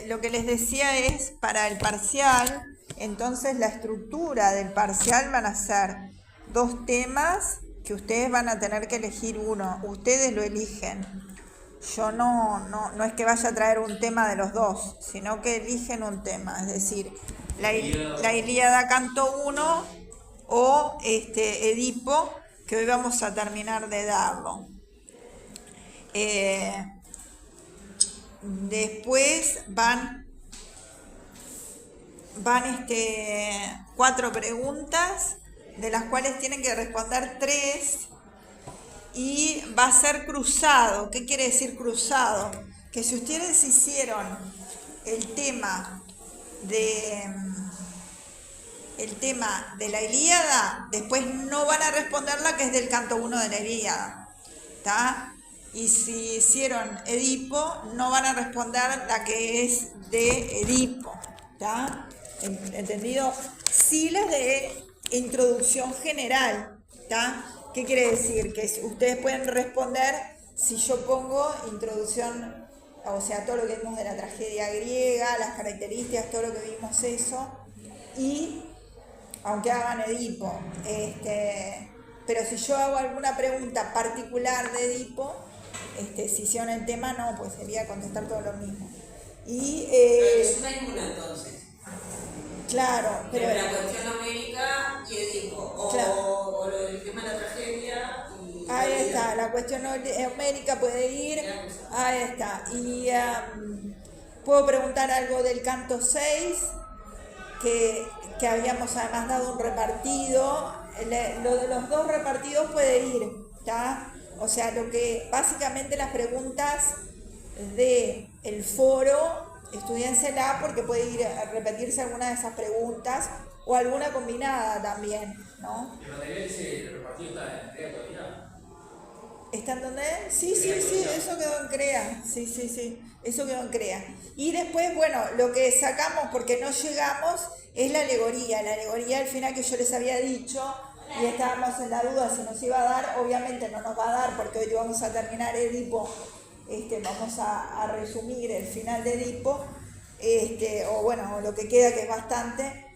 Lo que les decía es, para el parcial, entonces la estructura del parcial van a ser 2 temas que ustedes van a tener que elegir uno. Ustedes lo eligen. Yo no es que vaya a traer un tema de los 2, sino que eligen un tema. Es decir, la Ilíada canto 1 o Edipo, que hoy vamos a terminar de darlo. Después van 4 preguntas, de las cuales tienen que responder 3, y va a ser cruzado. ¿Qué quiere decir cruzado? Que si ustedes hicieron el tema de la Ilíada, después no van a responder la que es del canto 1 de la Ilíada, ¿está? Y si hicieron Edipo, no van a responder la que es de Edipo, ¿está? ¿Entendido? Sí, las de introducción general, ¿está? ¿Qué quiere decir? Que ustedes pueden responder si yo pongo introducción, o sea, todo lo que vimos de la tragedia griega, las características, todo lo que vimos eso, y aunque hagan Edipo, pero si yo hago alguna pregunta particular de Edipo, si hicieron el tema, no, pues sería contestar todo lo mismo. Y, es una y una entonces. Claro, pero la cuestión numérica y Edipo, claro, o lo del tema de la tragedia. Ahí está, la cuestión numérica puede ir, ahí está. Y puedo preguntar algo del canto 6, que habíamos además dado un repartido. Lo de los 2 repartidos puede ir, ¿está? O sea, lo que básicamente las preguntas del foro, estudiánsela, porque puede ir a repetirse alguna de esas preguntas o alguna combinada también, ¿no? ¿El material ese repartido está en CREA todavía? ¿Está en dónde? Sí, eso quedó en CREA. Sí, eso quedó en CREA. Y después, bueno, lo que sacamos porque no llegamos es la alegoría. La alegoría al final, que yo les había dicho, y estábamos en la duda si nos iba a dar. Obviamente no nos va a dar, porque hoy vamos a terminar Edipo. Vamos a resumir el final de Edipo, o bueno, lo que queda, que es bastante.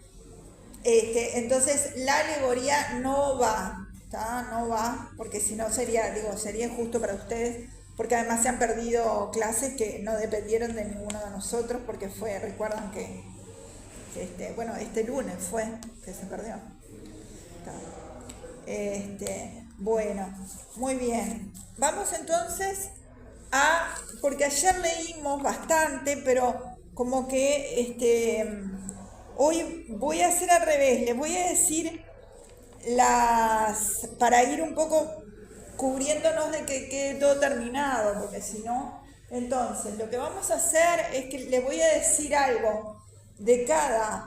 Entonces la alegoría no va. No va, porque si no sería injusto para ustedes, porque además se han perdido clases que no dependieron de ninguno de nosotros, porque recuerdan que este lunes fue que se perdió. Bueno, muy bien. Vamos entonces porque ayer leímos bastante, pero como que hoy voy a hacer al revés, les voy a decir para ir un poco cubriéndonos de que quede todo terminado, porque si no, entonces lo que vamos a hacer es que les voy a decir algo de cada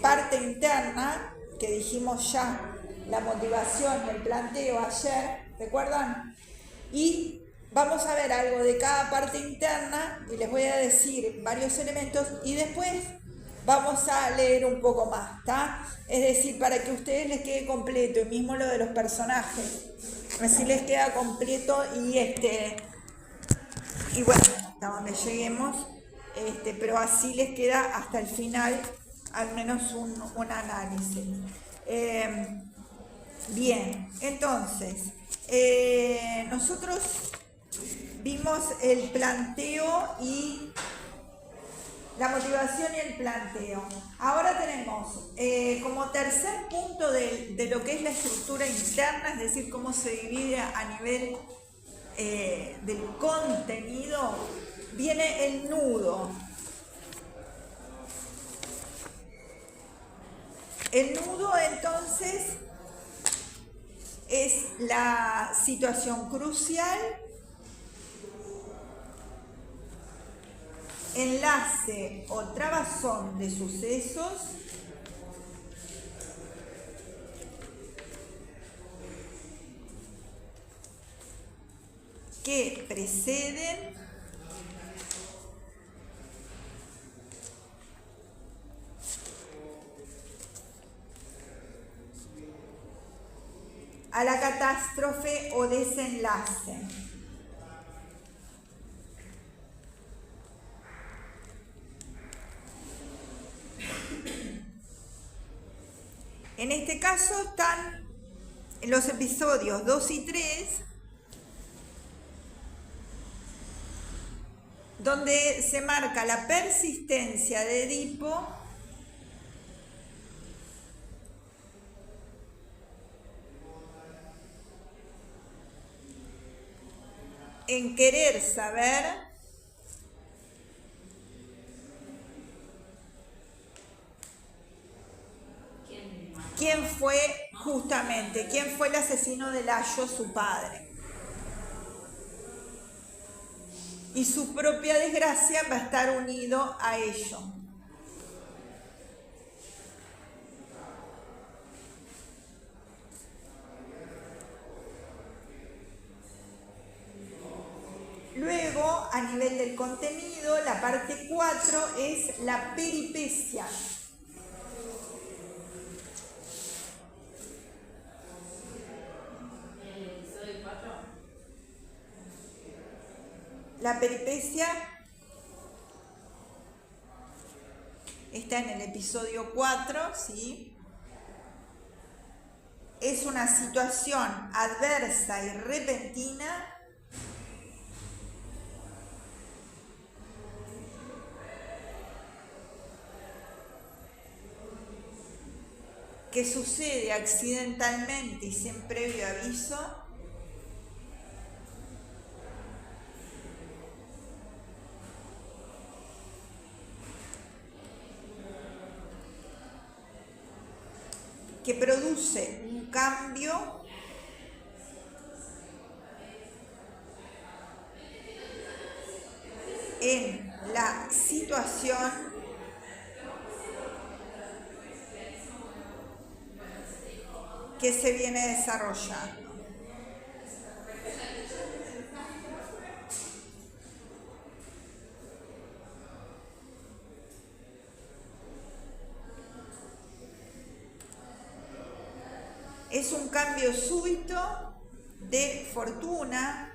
parte interna, que dijimos ya, la motivación, el planteo ayer, ¿recuerdan? Y vamos a ver algo de cada parte interna y les voy a decir varios elementos, y después vamos a leer un poco más, ¿está? Es decir, para que a ustedes les quede completo, y mismo lo de los personajes, así les queda completo, y bueno, hasta donde lleguemos, pero así les queda hasta el final al menos un análisis. Bien, entonces, nosotros vimos el planteo y la motivación y el planteo. Ahora tenemos como tercer punto de lo que es la estructura interna, es decir, cómo se divide a nivel del contenido, viene el nudo. El nudo, entonces, es la situación crucial, enlace o trabazón de sucesos que preceden a la catástrofe o desenlace. En este caso están los episodios 2 y 3, donde se marca la persistencia de Edipo en querer saber quién fue el asesino de Layo, su padre. Y su propia desgracia va a estar unido a ello. Luego, a nivel del contenido, la parte 4 es la peripecia. La peripecia está en el episodio 4, ¿sí? Es una situación adversa y repentina que sucede accidentalmente y sin previo aviso, que produce un cambio en la situación que se viene desarrollando. Es un cambio súbito de fortuna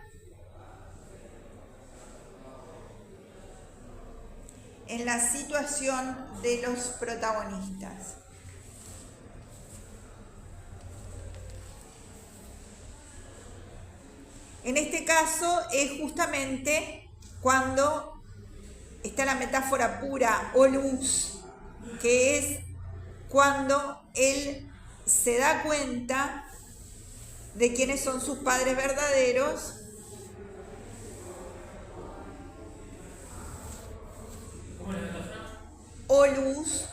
en la situación de los protagonistas. En este caso es justamente cuando está la metáfora pura o luz, que es cuando él se da cuenta de quiénes son sus padres verdaderos o luz,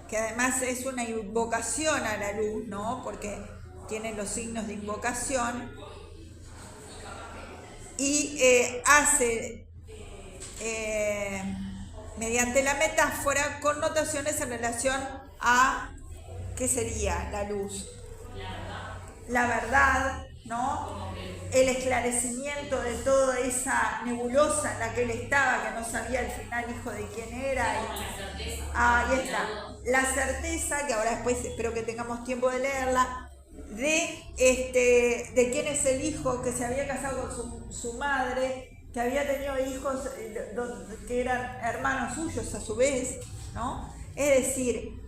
que además es una invocación a la luz, ¿no? Porque tiene los signos de invocación y hace mediante la metáfora connotaciones en relación a ¿qué sería la luz? La verdad, ¿no? El esclarecimiento de toda esa nebulosa en la que él estaba, que no sabía al final hijo de quién era. Ahí está. La certeza, que ahora después espero que tengamos tiempo de leerla, de quién es el hijo que se había casado con su madre, que había tenido hijos que eran hermanos suyos a su vez, ¿no? Es decir,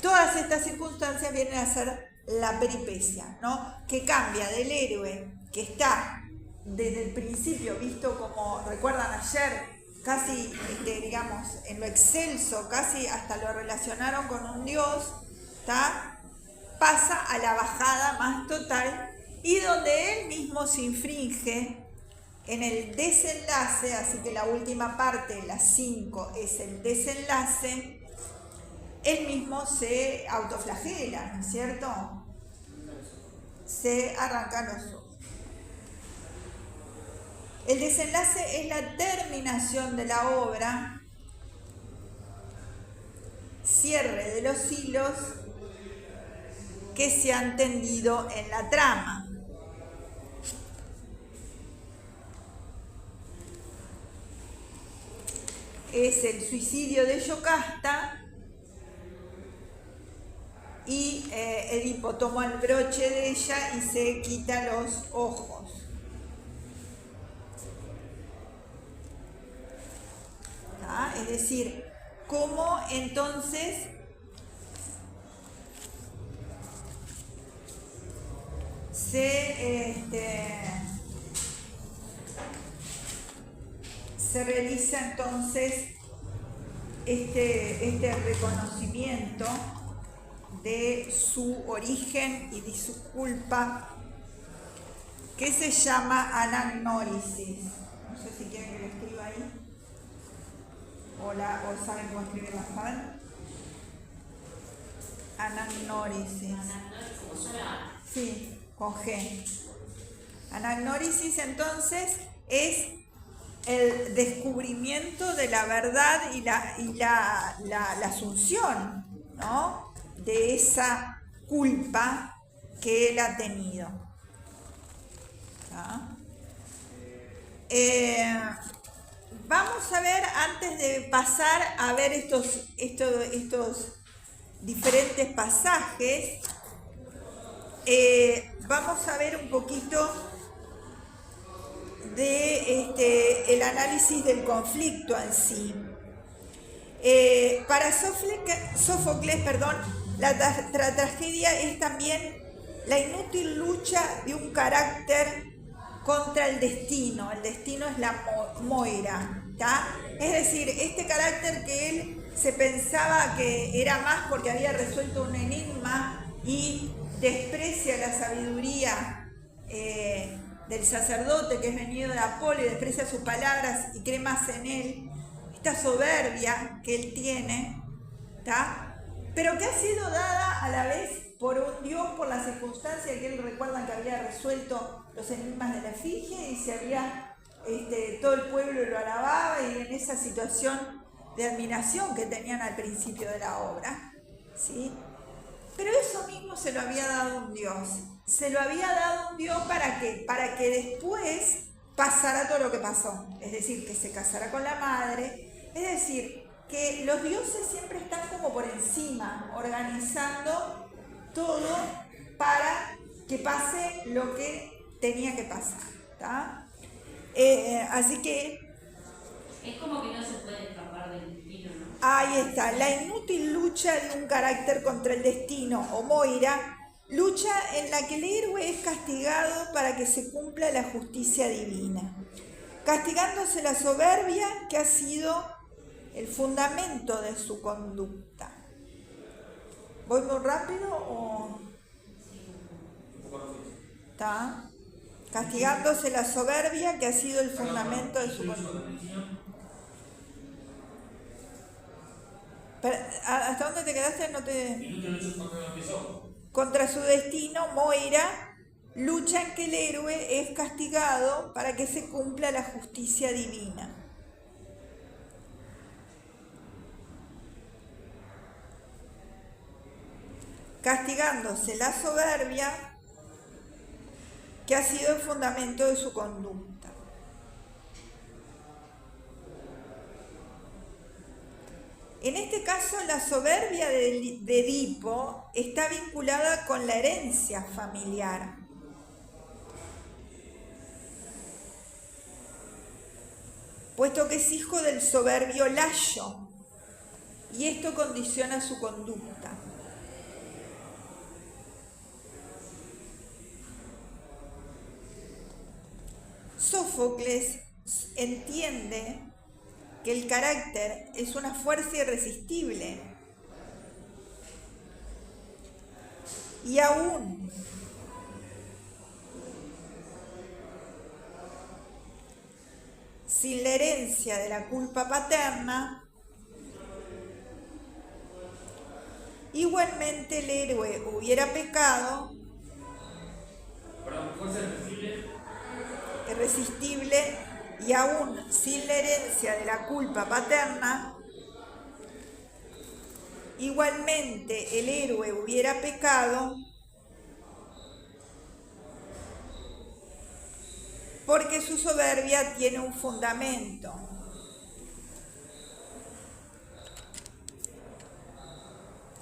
todas estas circunstancias vienen a ser la peripecia, ¿no? Que cambia del héroe que está desde el principio visto como, recuerdan ayer, casi, digamos, en lo excelso, casi hasta lo relacionaron con un dios, ¿está? Pasa a la bajada más total y donde él mismo se infringe en el desenlace, así que la última parte, la 5, es el desenlace. Él mismo se autoflagela, ¿no es cierto? Se arranca los ojos. El desenlace es la terminación de la obra, cierre de los hilos que se han tendido en la trama. Es el suicidio de Yocasta y Edipo toma el broche de ella y se quita los ojos. ¿Ah? Es decir, cómo entonces se realiza entonces este reconocimiento de su origen y de su culpa, que se llama anagnórisis. No sé si quieren que lo escriba ahí. O saben cómo escribirla, ¿saben? Anagnórisis. Sí, con G. Anagnórisis entonces es el descubrimiento de la verdad y la asunción, ¿no?, de esa culpa que él ha tenido. Vamos a ver, antes de pasar a ver estos diferentes pasajes, vamos a ver un poquito de el análisis del conflicto en sí. Para Sófocles, la tragedia es también la inútil lucha de un carácter contra el destino. El destino es la Moira, ¿tá? Es decir, este carácter que él se pensaba que era más porque había resuelto un enigma y desprecia la sabiduría del sacerdote que es venido de Apolo y desprecia sus palabras y cree más en él, esta soberbia que él tiene, ¿tá?, pero que ha sido dada a la vez por un Dios, por la circunstancia que él recuerdan que había resuelto los enigmas de la Efigie y se había, todo el pueblo lo alababa, y en esa situación de admiración que tenían al principio de la obra, ¿sí? Pero eso mismo se lo había dado un Dios. Se lo había dado un Dios ¿para qué? Para que después pasara todo lo que pasó. Es decir, que se casara con la madre. Es decir, que los dioses siempre están como por encima, organizando todo para que pase lo que tenía que pasar, ¿tá? Así que... Es como que no se puede escapar del destino, ¿no? Ahí está, la inútil lucha de un carácter contra el destino, o Moira, lucha en la que el héroe es castigado para que se cumpla la justicia divina, castigándose la soberbia que ha sido el fundamento de su conducta. ¿Voy muy rápido o...? ¿Está? Castigándose la soberbia que ha sido el fundamento de su conducta. ¿Hasta dónde te quedaste? No te... Contra su destino, Moira lucha en que el héroe es castigado para que se cumpla la justicia divina. Castigándose la soberbia que ha sido el fundamento de su conducta. En este caso, la soberbia de Edipo está vinculada con la herencia familiar. Puesto que es hijo del soberbio Layo, y esto condiciona su conducta. Sófocles entiende que el carácter es una fuerza irresistible y aún sin la herencia de la culpa paterna, igualmente el héroe hubiera pecado, irresistible, y aún sin la herencia de la culpa paterna, igualmente el héroe hubiera pecado, porque su soberbia tiene un fundamento.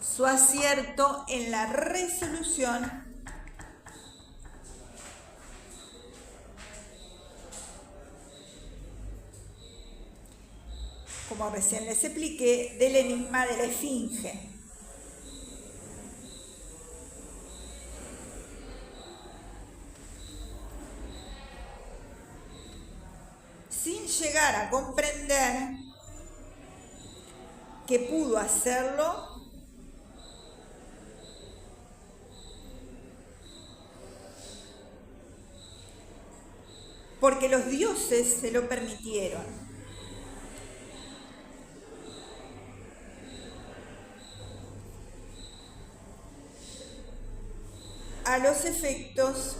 Su acierto en la resolución como recién les expliqué, del enigma de la Esfinge. a comprender que pudo hacerlo porque los dioses se lo permitieron. A los efectos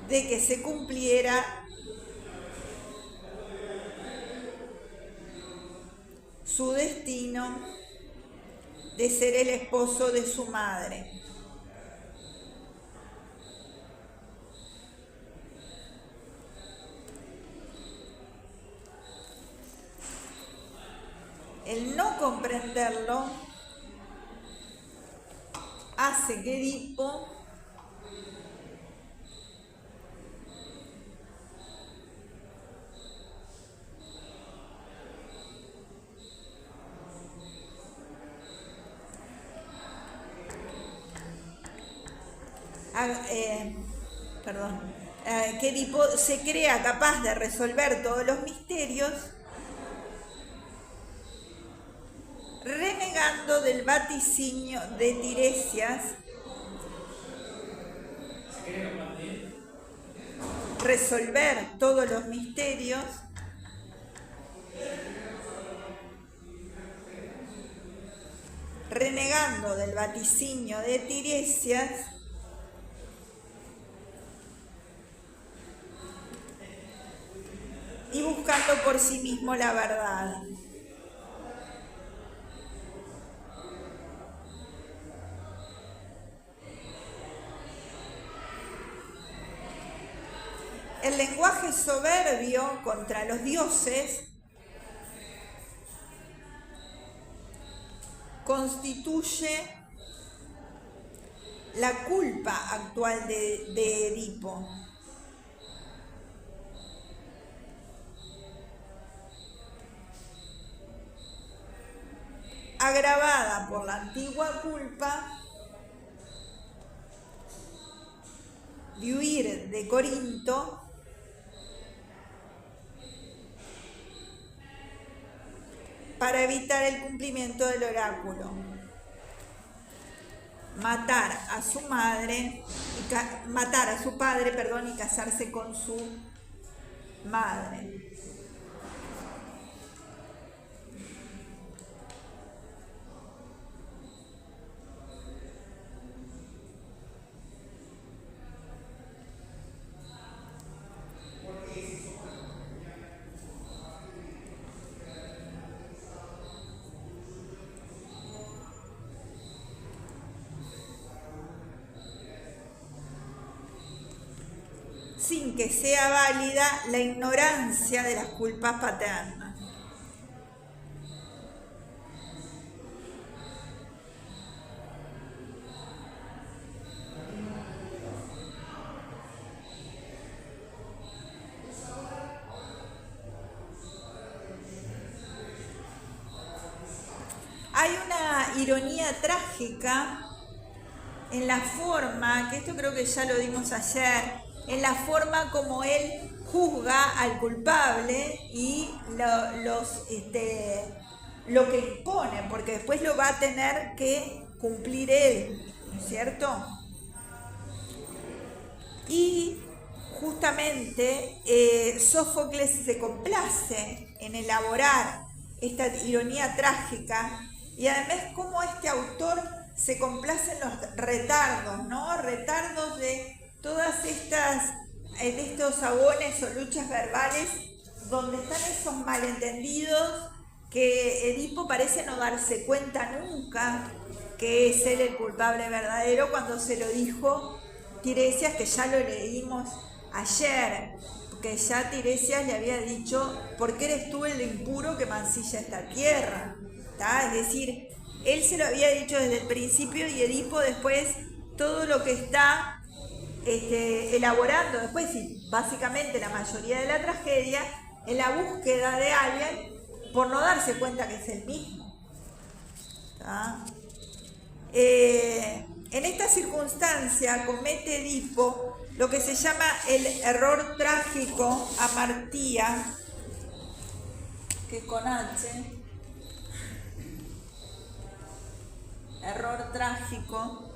de que se cumpliera su destino de ser el esposo de su madre. El no comprenderlo hace que Edipo que Edipo se crea capaz de resolver todos los misterios, renegando del vaticinio de Tiresias, resolver todos los misterios, renegando del vaticinio de Tiresias, y buscando por sí mismo la verdad. El lenguaje soberbio contra los dioses constituye la culpa actual de Edipo. Agravada por la antigua culpa de huir de Corinto para evitar el cumplimiento del oráculo, matar a su padre, y casarse con su madre. Sin que sea válida la ignorancia de las culpas paternas. Hay una ironía trágica en la forma, que esto creo que ya lo dimos ayer, en la forma como él juzga al culpable y lo que impone, porque después lo va a tener que cumplir él, ¿no es cierto? Y justamente Sófocles se complace en elaborar esta ironía trágica y además cómo este autor se complace en los retardos, ¿no? Retardos de todas estos agones o luchas verbales donde están esos malentendidos que Edipo parece no darse cuenta nunca que es él el culpable verdadero cuando se lo dijo Tiresias, que ya lo leímos ayer, que ya Tiresias le había dicho: ¿por qué eres tú el impuro que mancilla esta tierra? ¿Tá? Es decir, él se lo había dicho desde el principio y Edipo después todo lo que está elaborando después, y básicamente la mayoría de la tragedia, en la búsqueda de alguien por no darse cuenta que es el mismo. En esta circunstancia comete Edipo lo que se llama el error trágico amartía, que es con H, error trágico,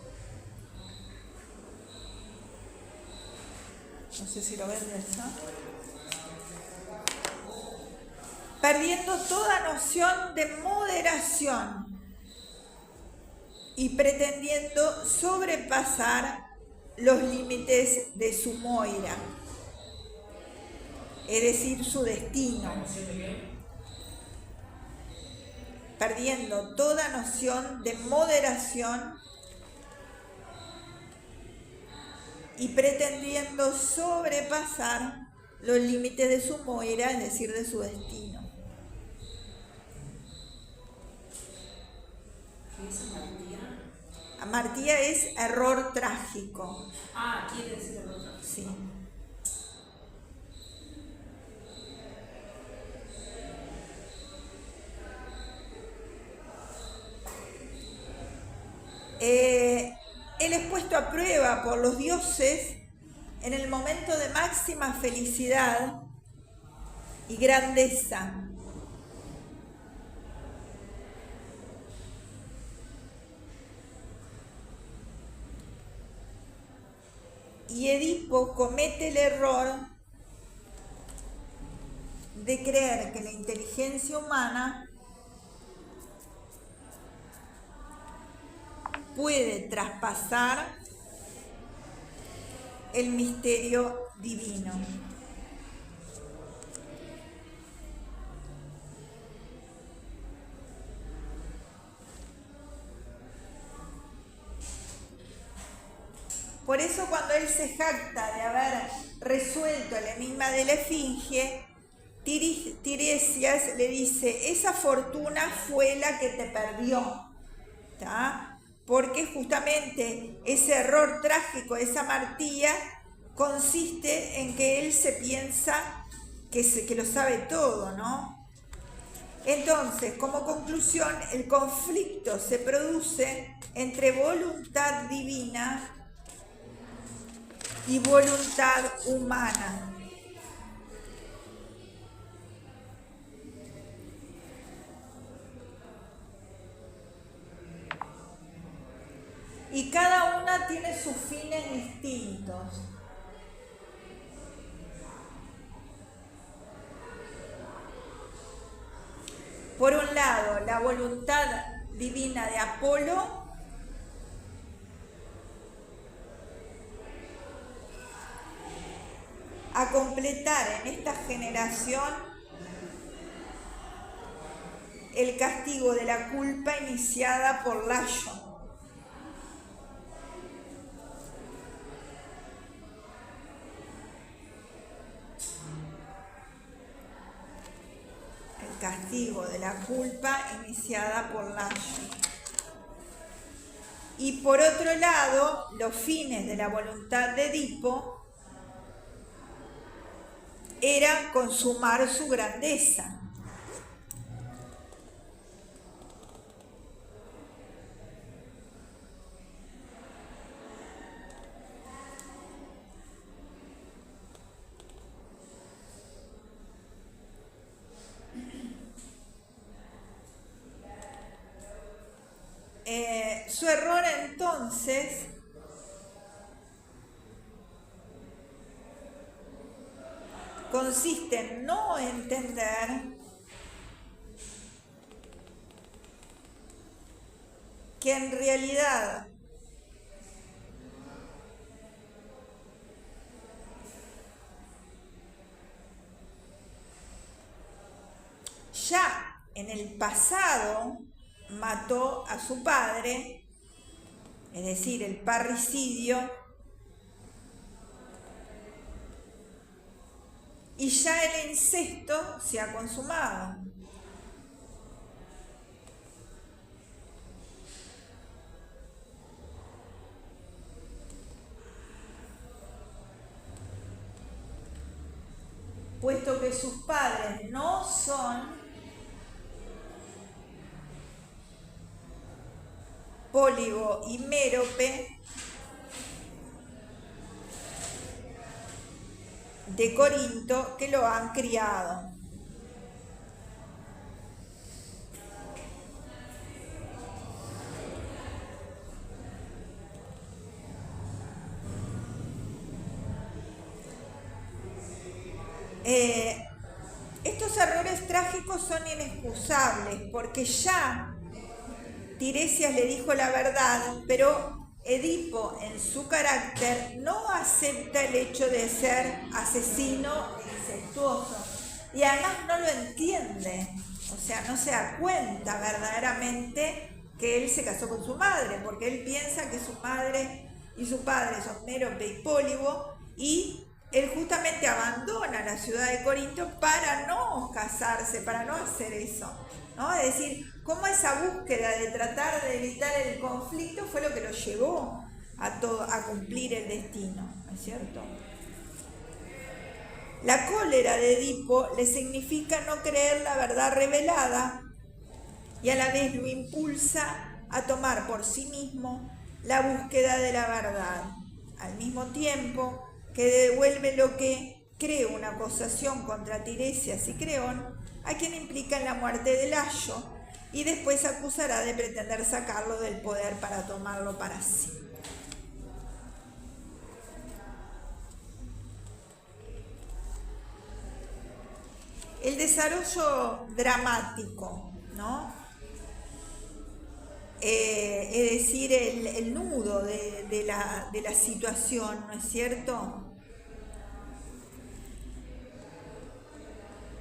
no sé si lo ven de eso, perdiendo toda noción de moderación y pretendiendo sobrepasar los límites de su moira, es decir, su destino, perdiendo toda noción de moderación y pretendiendo sobrepasar los límites de su moira, es decir, de su destino. ¿Qué es amartía? Amartía es error trágico. Ah, quiere decir el otro. Sí. Él es puesto a prueba por los dioses en el momento de máxima felicidad y grandeza. Y Edipo comete el error de creer que la inteligencia humana puede traspasar el misterio divino. Por eso cuando él se jacta de haber resuelto el enigma de la esfinge, Tiresias le dice, esa fortuna fue la que te perdió, ¿tá? Porque justamente ese error trágico, esa amartía, consiste en que él se piensa que lo sabe todo, ¿no? Entonces, como conclusión, el conflicto se produce entre voluntad divina y voluntad humana. Y cada una tiene sus fines distintos. Por un lado, la voluntad divina de Apolo a completar en esta generación el castigo de la culpa iniciada por Layo. El castigo de la culpa iniciada por Layo. Y por otro lado, los fines de la voluntad de Edipo era consumar su grandeza. Su error entonces consiste en no entender que en realidad ya en el pasado mató a su padre, es decir, el parricidio, y ya el incesto se ha consumado. Puesto que sus padres no son Pólibo y Mérope de Corinto que lo han criado. Estos errores trágicos son inexcusables porque ya Tiresias le dijo la verdad, pero Edipo en su carácter no acepta el hecho de ser asesino e incestuoso y además no lo entiende, o sea, no se da cuenta verdaderamente que él se casó con su madre, porque él piensa que su madre y su padre son Mérope y Pólibo, y él justamente abandona la ciudad de Corinto para no casarse, para no hacer eso, ¿no? Es decir, cómo esa búsqueda de tratar de evitar el conflicto fue lo que lo llevó a cumplir el destino, ¿no es cierto? La cólera de Edipo le significa no creer la verdad revelada y a la vez lo impulsa a tomar por sí mismo la búsqueda de la verdad, al mismo tiempo que devuelve lo que cree una acusación contra Tiresias y Creón, a quien implica en la muerte de Layo, y después acusará de pretender sacarlo del poder para tomarlo para sí. El desarrollo dramático, ¿no? Es decir, el nudo de la situación, ¿no es cierto?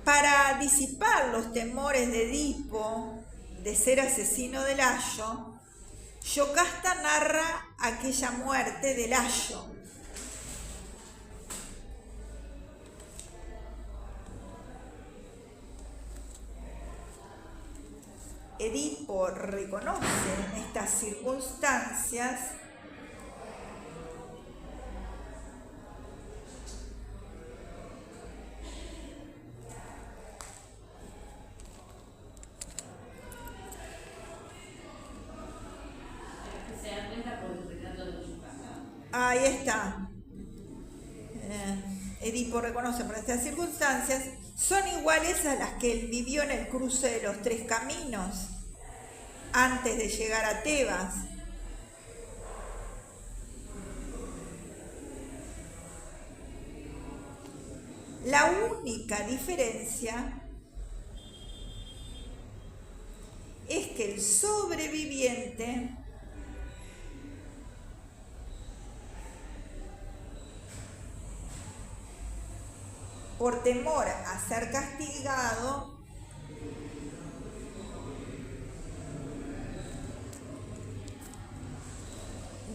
Para disipar los temores de Edipo de ser asesino de Layo, Yocasta narra aquella muerte de Layo. Edipo reconoce en estas circunstancias Se da cuenta por el retrato de su casa. ahí está. Edipo reconoce por estas circunstancias son iguales a las que él vivió en el cruce de los 3 caminos antes de llegar a Tebas. La única diferencia es que el sobreviviente por temor a ser castigado,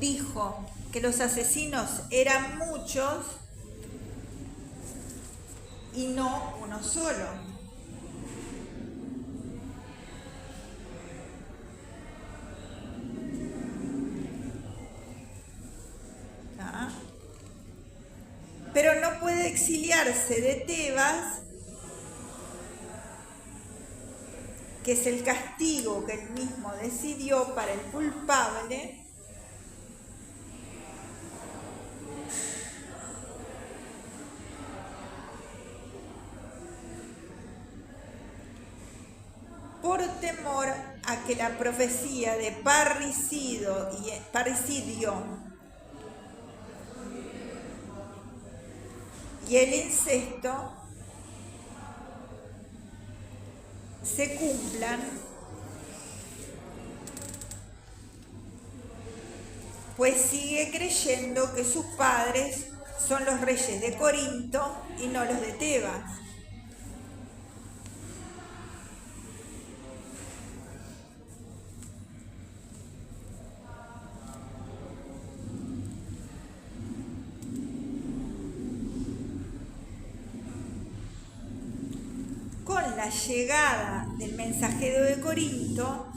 dijo que los asesinos eran muchos y no uno solo. ¿Ah? Pero no puede exiliarse de Tebas, que es el castigo que él mismo decidió para el culpable, por temor a que la profecía de parricidio y el incesto se cumplan, pues sigue creyendo que sus padres son los reyes de Corinto y no los de Tebas. Con la llegada del mensajero de Corinto,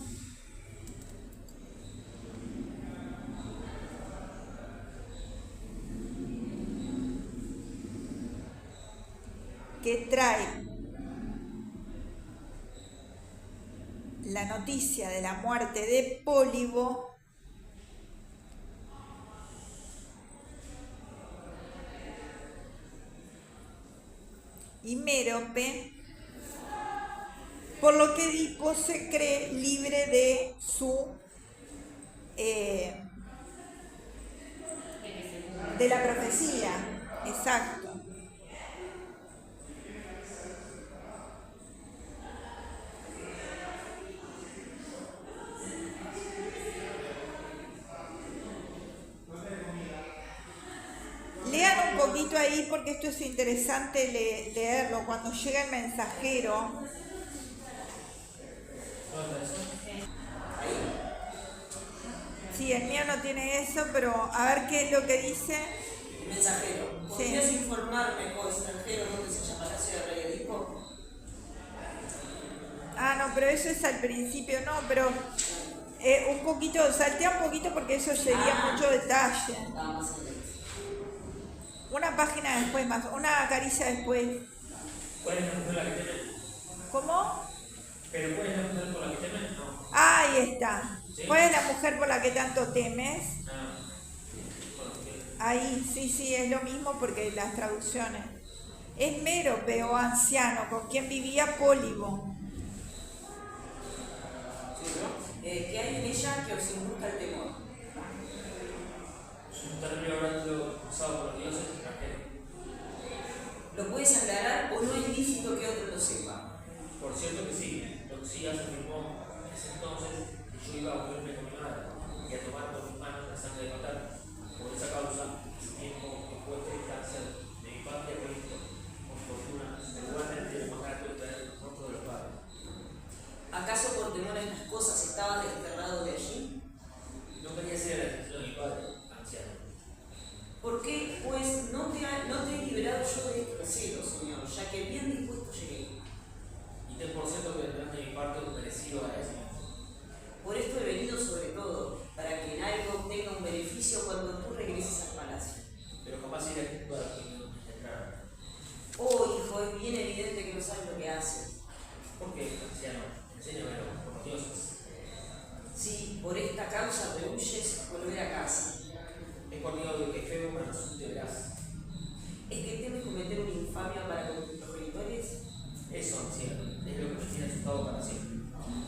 que trae la noticia de la muerte de Pólibo, y Mérope, por lo que Edipo se cree libre de su de la profecía. Exacto. Lean un poquito ahí porque esto es interesante leerlo. Cuando llega el mensajero, sí, el mío no tiene eso, pero a ver qué es lo que dice. Mensajero, ¿podrías informarme, oh extranjero, dónde se llama la ciudad de Rey Edipo? Ah, no, pero eso es al principio, no, pero un poquito, saltea un poquito porque eso sería mucho detalle. Vamos a ver. Una página después más, una caricia después. ¿Cuál es la mujer la que temen? ¿Cómo? ¿Pero cuál es la mujer por la que temen? No. Ahí está. ¿Sí? ¿Cuál es la mujer por la que tanto temes? Ah. Bueno, Ahí, sí, es lo mismo porque las traducciones. Es Mérope o anciano, con quien vivía Pólibo. ¿Qué hay en ella que os induzca el temor? es un terrible oráculo usado por los dioses extranjeros. ¿Lo puedes aclarar o no es lícito que otro lo sepa? Por cierto que sí, Doxías afirmó en ese entonces que yo iba a volverme con mi madre y a tomar por mis manos la sangre de Matar. Por esa causa, el tiempo que puesto en cáncer de mi patria Cristo, con fortuna, igualmente es más grato estar en el rostro de los padres. ¿Acaso por temor a estas cosas estabas desterrado de allí? No quería ser la excepción de mi padre, anciano. ¿Por qué, pues, no te he liberado yo de este deseo, Señor, ya que bien dispuesto llegué? Y ten por cierto que tendrás de mi parte un merecido agradecimiento. Por esto he venido sobre todo, para que en algo obtenga un beneficio cuando tú regreses al palacio. Pero jamás iré junto a los que me entraron. Oh, hijo, es bien evidente que no sabes lo que haces. ¿Por qué, anciano? Enséñamelo, por los dioses. Si por esta causa rehuyes volver a casa, Es por Dios de que Febo me resulte veraz. ¿es que temes cometer una infamia para con tus progenitores? Eso, anciano, es lo que me tiene asustado para siempre.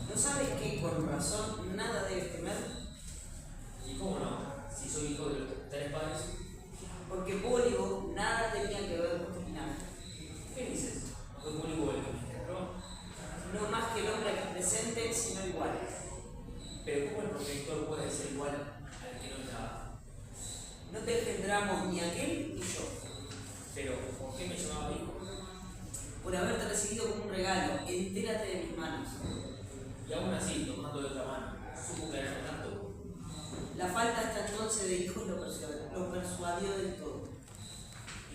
¿No sabes que con razón nada debes temer? ¿Y cómo no? Si soy hijo de los tres padres. Porque Pólibo nada tenía que ver con tu linaje. ¿Qué dices? ¿No fue Pólibo el que me enterró? No más que el hombre aquí presente, sino igual. Pero ¿cómo el progenitor puede ser igual al que no es nada? No te engendramos ni aquel ni yo. Pero, ¿por qué me llamaba hijo? Por haberte recibido como un regalo, entérate de mis manos. Y aún así, tomando de otra mano, supo que era tanto. La falta hasta entonces de hijos lo persuadió del todo.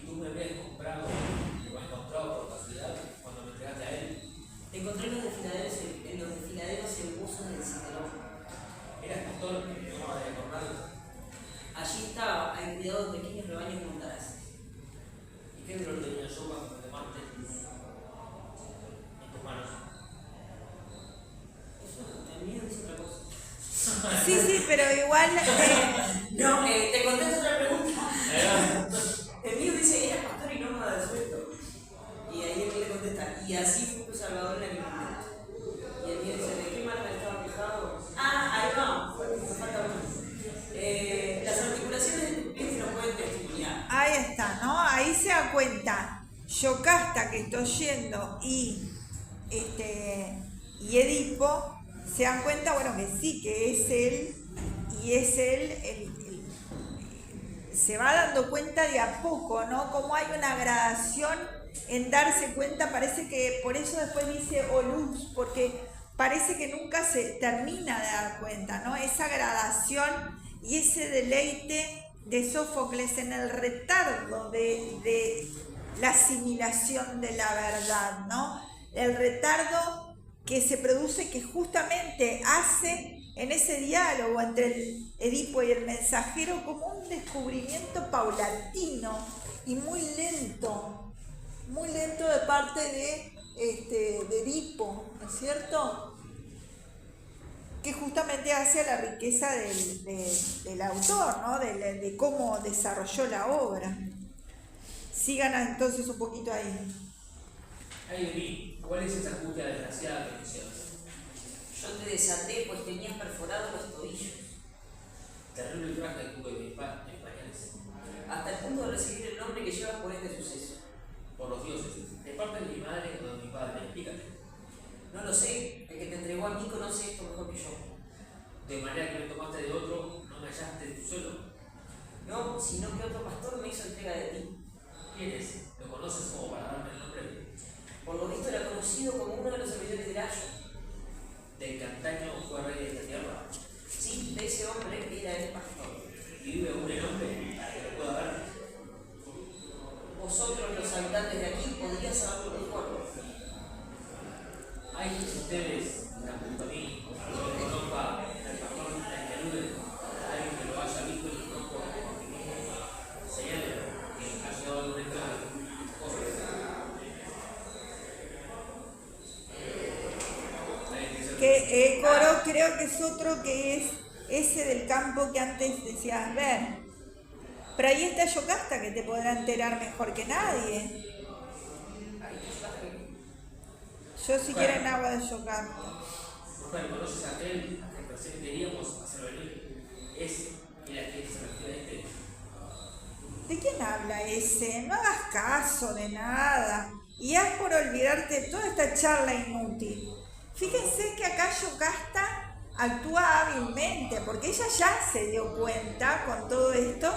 Y tú me habías comprado o encontrado por casualidad cuando me entregaste a él. Te encontré en los desfiladeros en buzos del Citerón. Eras pastor que me llamaba de jornal. Allí estaba, al cuidado de pequeños rebaños montaraces. ¿Y qué dolor tenía yo cuando me tomaste en tus manos? Eso, el mío dice otra cosa. Sí, pero igual... No, te contesto otra pregunta. El mío dice, eras pastor y nómada de sueldo. Y ahí él le contesta, y así fue tu salvador en el momento. Y el mío dice, ¿de qué manera estaba quejado? Ahí va, me falta uno. Las articulaciones de tu pie no pueden testimoniar. Ahí está, ¿no? Ahí se da cuenta Yocasta que está oyendo y Edipo se dan cuenta, bueno, que sí, que es él, y es él se va dando cuenta de a poco, ¿no? Como hay una gradación en darse cuenta, parece que por eso después dice Oluz, porque parece que nunca se termina de dar cuenta, ¿no? Esa gradación y ese deleite de Sófocles en el retardo de la asimilación de la verdad, ¿no? El retardo que se produce, que justamente hace en ese diálogo entre el Edipo y el mensajero como un descubrimiento paulatino y muy lento de parte de Edipo, ¿no es cierto? Que justamente hace la riqueza del autor, ¿no? De cómo desarrolló la obra. Sigan entonces un poquito ahí. Ay de mí, ¿cuál es esa angustia desgraciada que mencionas? Yo te desaté pues tenías perforados los tobillos, Terrible traje que tuve en pañales. hasta el punto de recibir el nombre que llevas por este suceso. Por los dioses, de parte de mi madre o de mi padre, explícate. No lo sé, el que te entregó a mí conoce esto mejor que yo. De manera que me tomaste de otro, no me hallaste de tu suelo. No, sino que otro pastor me hizo entrega de ti. ¿Quién es? ¿Lo conoces como para darme el nombre? Por lo visto era conocido como uno de los servidores del Ayo. Del que antaño fue rey de esta tierra. Sí, de ese hombre era el pastor. Y vive aún el hombre para que lo pueda ver. Vosotros, los habitantes de aquí, podrían saberlo mejor. Hay de ustedes, junto a mí, que conozca al pastor del Pelude, alguien que lo haya visto en el tronco señale que ha llegado algún entrada. Que Coro creo que es otro que es ese del campo que antes decías ver. Pero ahí está Yocasta que te podrá enterar mejor que nadie. Yo si quiero en agua de Yocasta. Mujer, ¿conoces a aquel a que recién queríamos hacer venir? Ese, y la que se refiere a este. ¿De quién habla ese? No hagas caso de nada. Y haz por olvidarte de toda esta charla inútil. Fíjense que acá Yocasta actúa hábilmente, porque ella ya se dio cuenta con todo esto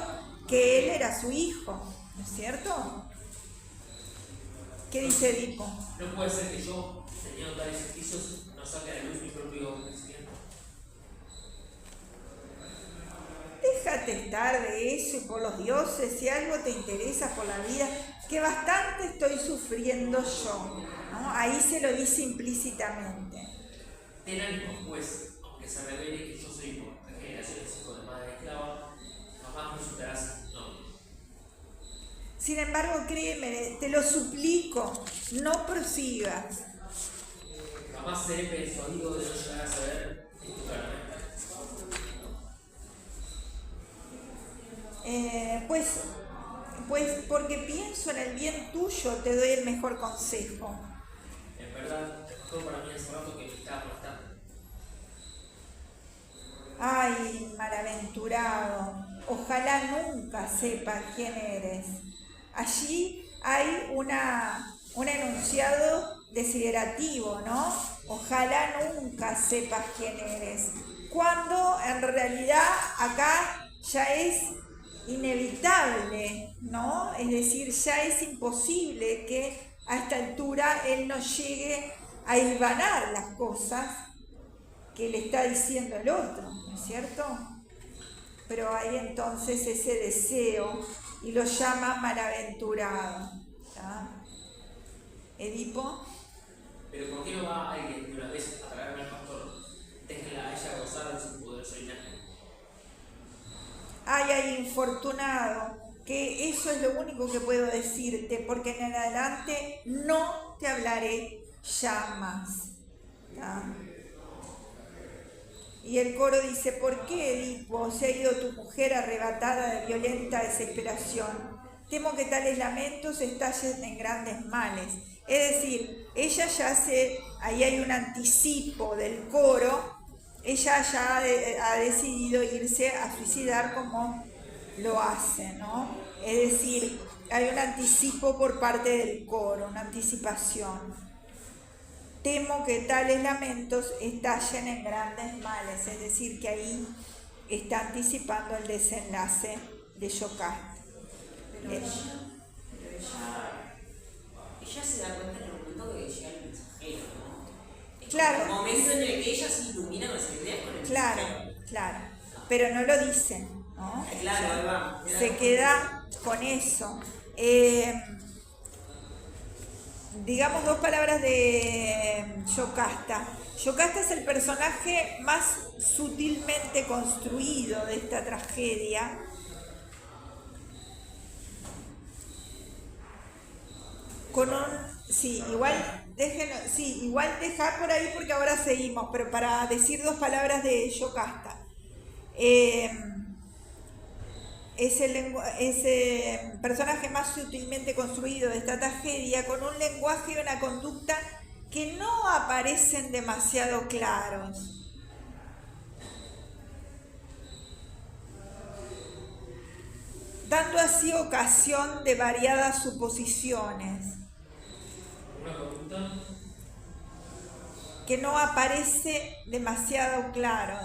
que él era su hijo, ¿no es cierto? ¿Qué dice Edipo? No puede ser que yo, teniendo tales indicios, no saque a la luz mi propio conocimiento. Déjate estar de eso y por los dioses, si algo te interesa por la vida, que bastante estoy sufriendo yo, ¿no? Ahí se lo dice implícitamente. Ten ánimo, pues, aunque se revele que yo soy por la generación de 5 de madre esclava, jamás resultarás noble. Sin embargo, créeme, te lo suplico, no prosigas. Jamás seré persuadido de no llegar a saber esto claramente. Pues porque pienso en el bien tuyo, te doy el mejor consejo. En verdad, todo para mí hace rato que me está aplastando. Ay, malaventurado, ojalá nunca sepas quién eres. Allí hay un enunciado desiderativo, ¿no? Ojalá nunca sepas quién eres. Cuando en realidad acá ya es inevitable, ¿no? Es decir, ya es imposible que a esta altura él no llegue a hilvanar las cosas que le está diciendo el otro, ¿no es cierto? Pero hay entonces ese deseo y lo llama malaventurado, ¿tá? Edipo. Pero ¿por qué no va alguien de una vez a traerme al pastor? Déjenla a ella gozar de su poder soinaje. Ay, infortunado, que eso es lo único que puedo decirte, porque en adelante no te hablaré ya más, ¿tá? Y el coro dice, ¿por qué, Edipo, se ha ido tu mujer arrebatada de violenta desesperación? Temo que tales lamentos estallen en grandes males. Es decir, ella ya ahí hay un anticipo del coro, ella ya ha decidido irse a suicidar como lo hace, ¿no? Es decir, hay un anticipo por parte del coro, una anticipación. Temo que tales lamentos estallen en grandes males, es decir, que ahí está anticipando el desenlace de Yocasta. Pero ella se da cuenta en el momento que llega el mensajero, ¿no? Es Claro. el momento en el que ella se ilumina con esa idea con el mensajero. Claro, pero no lo dicen, ¿no? Claro, ahí va. Se queda con eso. Digamos dos palabras de Yocasta. Yocasta es el personaje más sutilmente construido de esta tragedia. Igual dejar por ahí porque ahora seguimos, pero para decir dos palabras de Yocasta. ese personaje más sutilmente construido de esta tragedia, con un lenguaje y una conducta que no aparecen demasiado claros. Dando así ocasión de variadas suposiciones. Una conducta Que no aparece demasiado claro.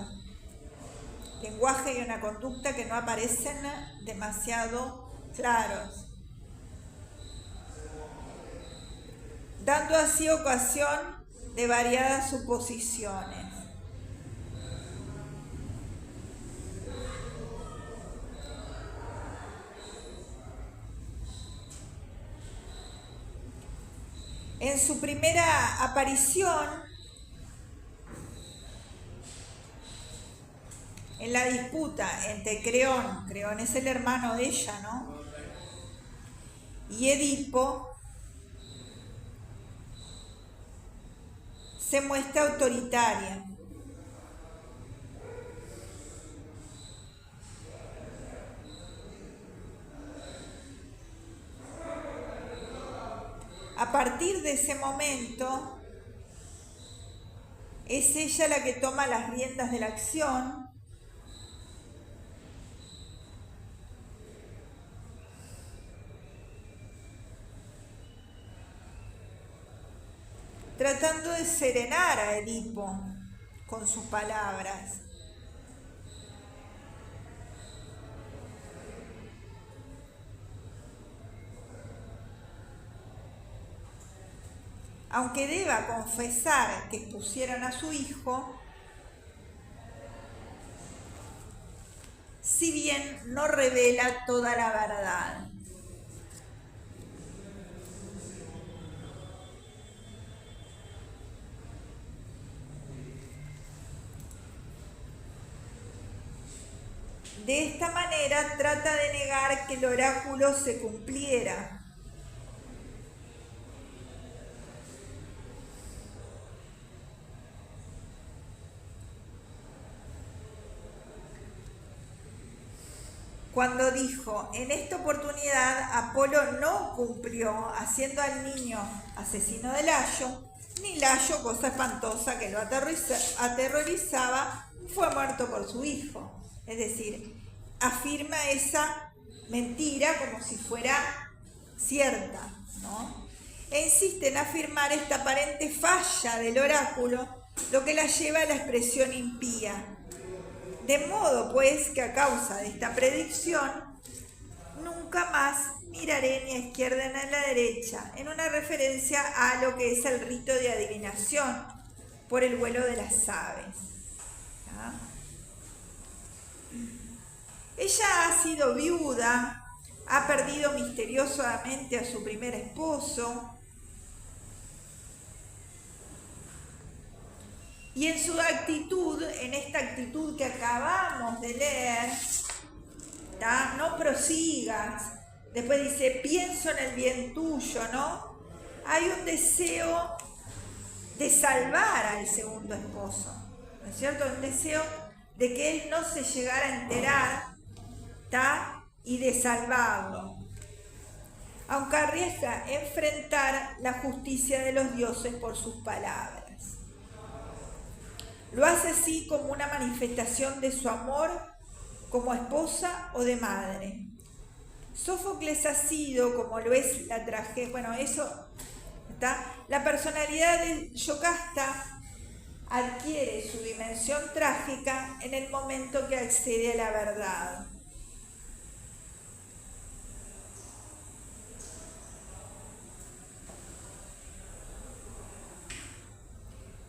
Lenguaje y una conducta que no aparecen demasiado claros. Dando así ocasión de variadas suposiciones. En su primera aparición, en la disputa entre Creón es el hermano de ella, ¿no? Y Edipo, se muestra autoritaria. A partir de ese momento, es ella la que toma las riendas de la acción, tratando de serenar a Edipo con sus palabras. Aunque deba confesar que expusieron a su hijo, si bien no revela toda la verdad. De esta manera trata de negar que el oráculo se cumpliera. Cuando dijo, en esta oportunidad Apolo no cumplió haciendo al niño asesino de Layo, ni Layo, cosa espantosa que lo aterrorizaba, fue muerto por su hijo. Es decir, afirma esa mentira como si fuera cierta, ¿no? E insiste en afirmar esta aparente falla del oráculo, lo que la lleva a la expresión impía. De modo, pues, que a causa de esta predicción, nunca más miraré ni a izquierda ni a la derecha, en una referencia a lo que es el rito de adivinación por el vuelo de las aves. ¿Ah? Ella ha sido viuda, ha perdido misteriosamente a su primer esposo, y en su actitud, en esta actitud que acabamos de leer, ¿tá? No prosigas. Después dice, pienso en el bien tuyo, ¿no? Hay un deseo de salvar al segundo esposo, ¿no es cierto? Un deseo de que él no se llegara a enterar, ¿tá? Y de salvarlo. Aunque arriesga enfrentar la justicia de los dioses por sus palabras. Lo hace así como una manifestación de su amor como esposa o de madre. Sófocles ha sido, como lo es la tragedia, bueno, eso, ¿está? La personalidad de Yocasta adquiere su dimensión trágica en el momento que accede a la verdad.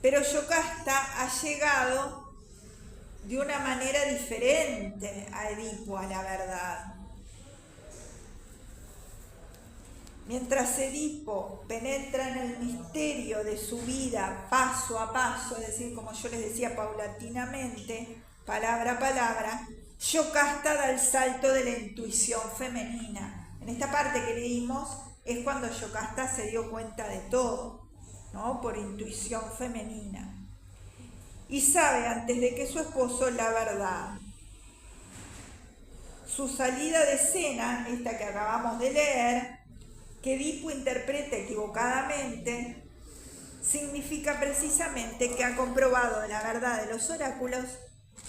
Pero Yocasta ha llegado de una manera diferente a Edipo, a la verdad. Mientras Edipo penetra en el misterio de su vida paso a paso, es decir, como yo les decía, paulatinamente, palabra a palabra, Yocasta da el salto de la intuición femenina. En esta parte que leímos es cuando Yocasta se dio cuenta de todo, ¿no? Por intuición femenina. Y sabe antes de que su esposo la verdad. su salida de escena, esta que acabamos de leer, que Edipo interpreta equivocadamente, significa precisamente que ha comprobado la verdad de los oráculos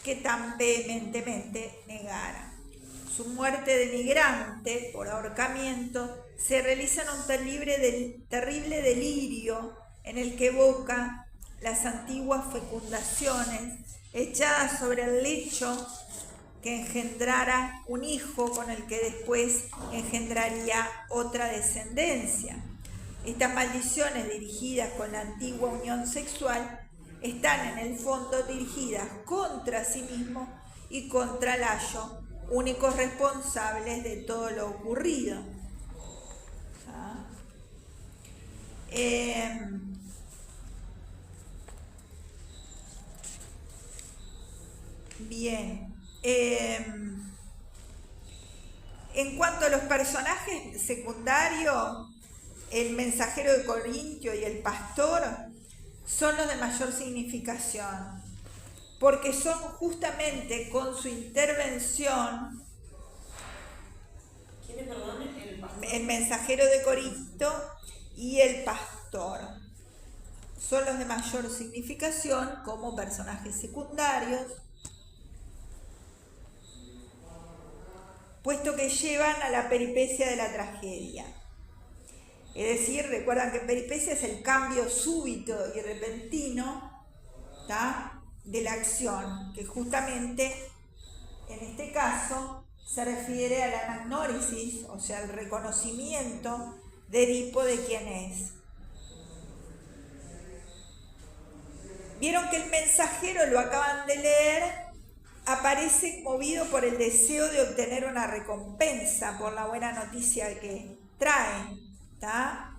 que tan vehementemente negara. Su muerte denigrante por ahorcamiento se realiza en un terrible delirio en el que evoca las antiguas fecundaciones echadas sobre el lecho que engendrara un hijo con el que después engendraría otra descendencia. Estas maldiciones dirigidas con la antigua unión sexual están en el fondo dirigidas contra sí mismo y contra Layo, únicos responsables de todo lo ocurrido. Bien. En cuanto a los personajes secundarios, el mensajero de Corintio y el pastor son los de mayor significación, porque son justamente con su intervención. ¿Quiénes, perdón? El pastor. El mensajero de Corinto y el pastor son los de mayor significación como personajes secundarios, puesto que llevan a la peripecia de la tragedia. Es decir, recuerdan que peripecia es el cambio súbito y repentino, ¿tá?, de la acción, que justamente en este caso se refiere a la anagnórisis, o sea, el reconocimiento de Edipo de quién es. Vieron que el mensajero, lo acaban de leer, aparece movido por el deseo de obtener una recompensa por la buena noticia que trae, ¿tá?,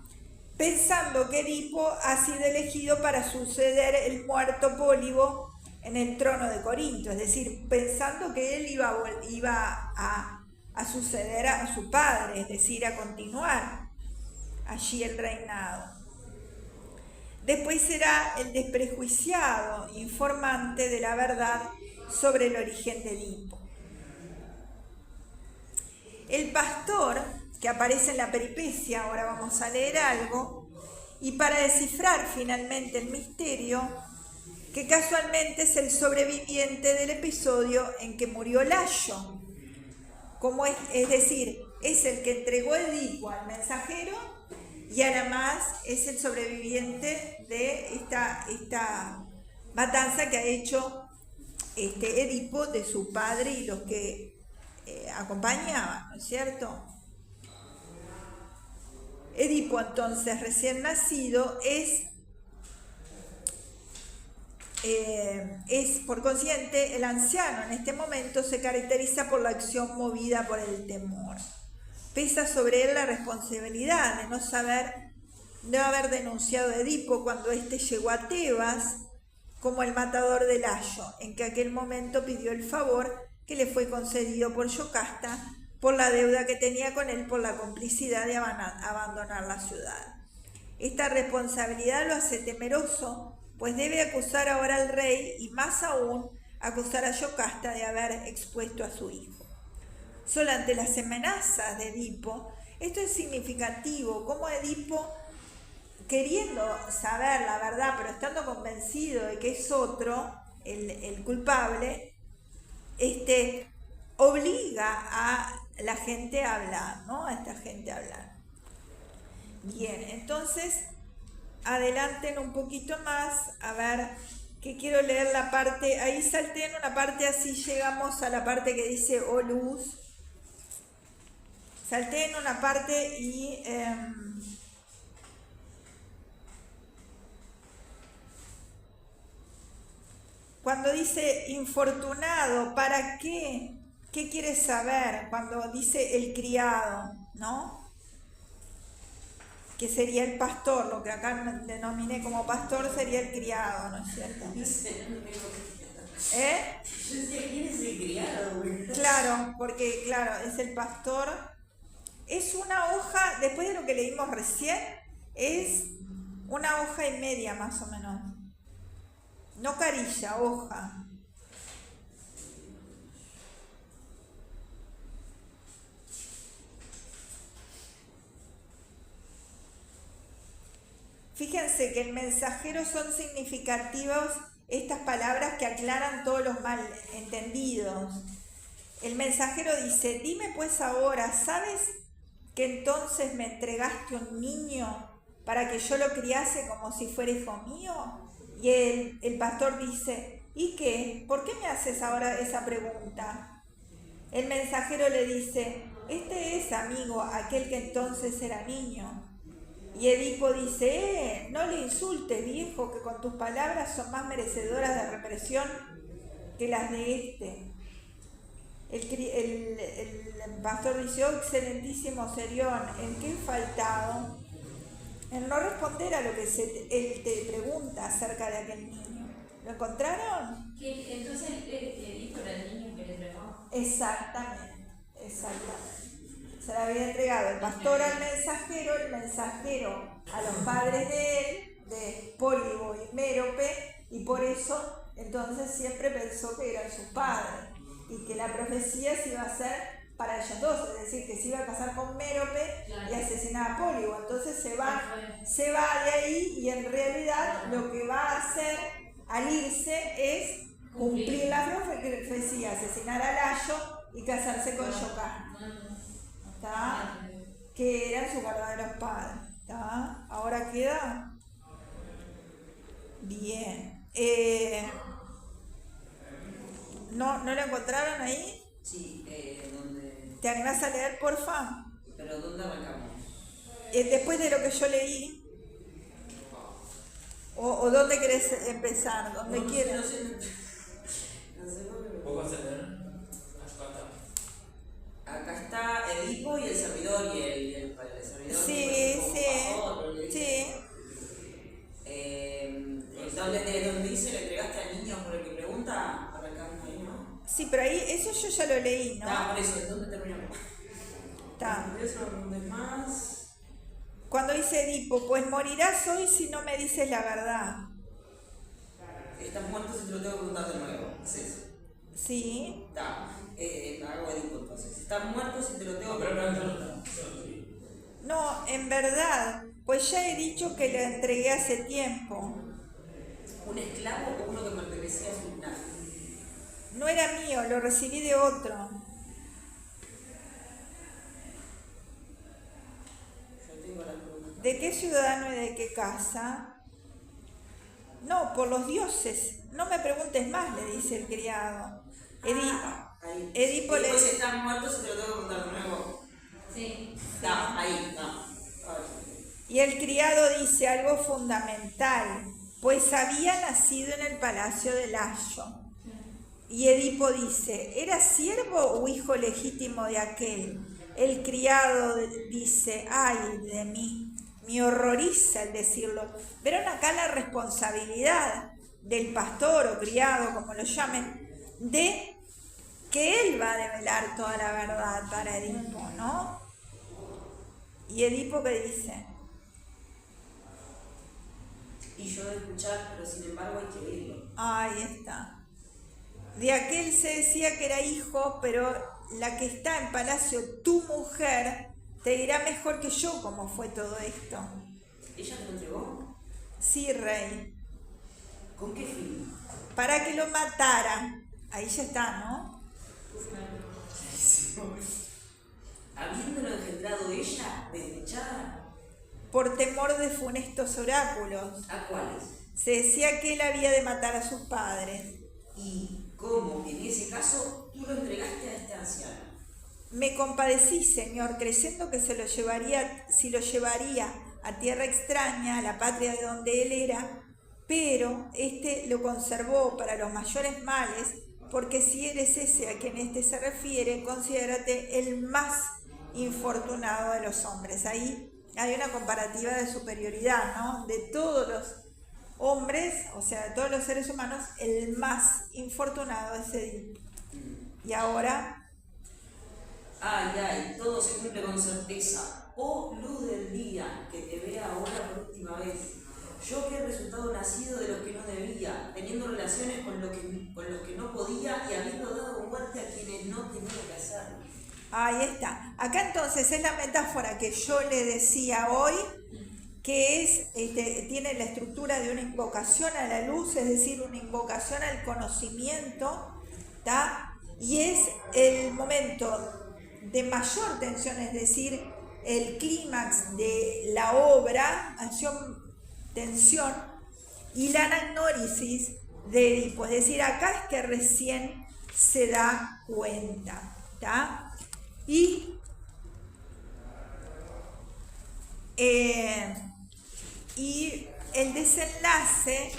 pensando que Edipo ha sido elegido para suceder el muerto Pólibo en el trono de Corinto, es decir, pensando que él iba a suceder a su padre, es decir, a continuar allí el reinado. Después será el desprejuiciado informante de la verdad sobre el origen de Edipo. El pastor, que aparece en la peripecia, ahora vamos a leer algo, y para descifrar finalmente el misterio, que casualmente es el sobreviviente del episodio en que murió Layo, es decir, es el que entregó Edipo al mensajero y además es el sobreviviente de esta matanza que ha hecho Edipo de su padre y los que acompañaban, ¿no es cierto? Edipo, entonces, recién nacido, es por consiguiente el anciano en este momento se caracteriza por la acción movida por el temor. Pesa sobre él la responsabilidad de no haber denunciado a Edipo cuando éste llegó a Tebas como el matador de Layo, en que aquel momento pidió el favor que le fue concedido por Yocasta por la deuda que tenía con él por la complicidad de abandonar la ciudad. Esta responsabilidad lo hace temeroso, pues debe acusar ahora al rey y más aún acusar a Yocasta de haber expuesto a su hijo. Solo ante las amenazas de Edipo, esto es significativo, como Edipo, queriendo saber la verdad, pero estando convencido de que es otro, el culpable, obliga a la gente a hablar, ¿no? A esta gente a hablar. Bien, entonces, adelanten un poquito más, a ver, que quiero leer la parte, ahí salté en una parte, así llegamos a la parte que dice, oh luz. Salté en una parte y cuando dice infortunado, ¿para qué? ¿Qué quiere saber? Cuando dice el criado, ¿no? Que sería el pastor, lo que acá denominé como pastor sería el criado, ¿no es cierto? ¿Eh? Yo decía, ¿quién es el criado, güey? Claro, porque claro, es el pastor. Es una hoja, después de lo que leímos recién, es una hoja y media más o menos. No carilla, hoja. Fíjense que el mensajero son significativos estas palabras que aclaran todos los malentendidos. El mensajero dice, dime pues ahora, ¿sabes que entonces me entregaste un niño para que yo lo criase como si fuera hijo mío? Y el pastor dice, ¿y qué? ¿Por qué me haces ahora esa pregunta? El mensajero le dice, este es, amigo, aquel que entonces era niño. Y Edipo dice, no le insultes, viejo, que con tus palabras son más merecedoras de represión que las de este. El pastor dice, oh, excelentísimo Serión, ¿en qué he faltado? En no responder a lo que él te pregunta acerca de aquel niño. ¿Lo encontraron? Entonces Edipo era el niño que le entregó. Exactamente. Se le había entregado el pastor al mensajero, el mensajero a los padres de él, de Pólibo y Mérope, y por eso entonces siempre pensó que eran sus padres y que la profecía se iba a hacer para ellos dos, es decir, que se iba a casar con Mérope y asesinar a Pólibo. Entonces se va de ahí y en realidad lo que va a hacer al irse es cumplir la profecía, asesinar a Layo y casarse con Yocar. ¿Está? Que eran sus verdaderos padres. ¿Está? Ahora queda bien. ¿No lo encontraron ahí? Sí, ¿dónde? ¿Te animás a leer, porfa? ¿Pero dónde arrancamos? Después de lo que yo leí. ¿O dónde querés empezar? ¿Dónde quieras? No sé. ¿Vos vas a leer? Acá está Edipo y el servidor y el servidor. Sí. Donde dice le entregaste al niño por el que pregunta, arrancamos ahí, ¿no? Sí, pero ahí, eso yo ya lo leí, ¿no? Por eso, ¿dónde terminamos? Está. Eso no preguntes más. Cuando dice Edipo, pues morirás hoy si no me dices la verdad. Estás muerto si te lo tengo que preguntar de nuevo. Es eso. Sí. Está. Hago Edipo entonces. Estás muerto si te lo tengo que Pero preguntar. No, en verdad, pues ya he dicho que lo entregué hace tiempo. ¿Un esclavo o uno que pertenecía a su linaje? No era mío, lo recibí de otro. Yo tengo las preguntas. ¿De qué ciudadano y de qué casa? No, por los dioses. No me preguntes más, le dice el criado. Ahí. Edipo le Pues si dice... estás muerto si te lo tengo que preguntar de nuevo. Sí. Está, ahí, está. Y el criado dice algo fundamental, pues había nacido en el palacio de Layo. Y Edipo dice, ¿era siervo o hijo legítimo de aquel? El criado dice, ay de mí, me horroriza el decirlo. ¿Vieron acá la responsabilidad del pastor o criado, como lo llamen, de que él va a develar toda la verdad para Edipo, ¿no? ¿Y Edipo qué dice? Y yo de escuchar, pero sin embargo hay que oírlo. Ahí está. De aquel se decía que era hijo, pero la que está en palacio, tu mujer, te dirá mejor que yo cómo fue todo esto. ¿Ella te lo entregó? Sí, rey. ¿Con qué fin? Para que lo matara. Ahí ya está, ¿no? Habiéndolo engendrado ella, desdichada, Por temor de funestos oráculos. ¿a cuáles? Se decía que él había de matar a sus padres. ¿Y cómo en ese caso tú lo entregaste a este anciano? Me compadecí, señor, creyendo que si lo llevaría a tierra extraña, a la patria de donde él era, pero este lo conservó para los mayores males, porque si eres ese a quien este se refiere, considérate el más infortunado de los hombres. Ahí hay una comparativa de superioridad, ¿no? De todos los hombres, o sea, de todos los seres humanos, el más infortunado es Edipo. Y ahora... Ay, todo se cumple con certeza. Oh luz del día, que te vea ahora por última vez. Yo que he resultado nacido de los que no debía, teniendo relaciones con los que no podía y habiendo dado muerte a quienes no tenía que hacer. Ahí está. Acá entonces es la metáfora que yo le decía hoy, que es, tiene la estructura de una invocación a la luz, es decir, una invocación al conocimiento, ¿tá? Y es el momento de mayor tensión, es decir, el clímax de la obra, acción, tensión, y la anagnórisis de Edipo, es decir, acá es que recién se da cuenta, ¿tá? Y el desenlace,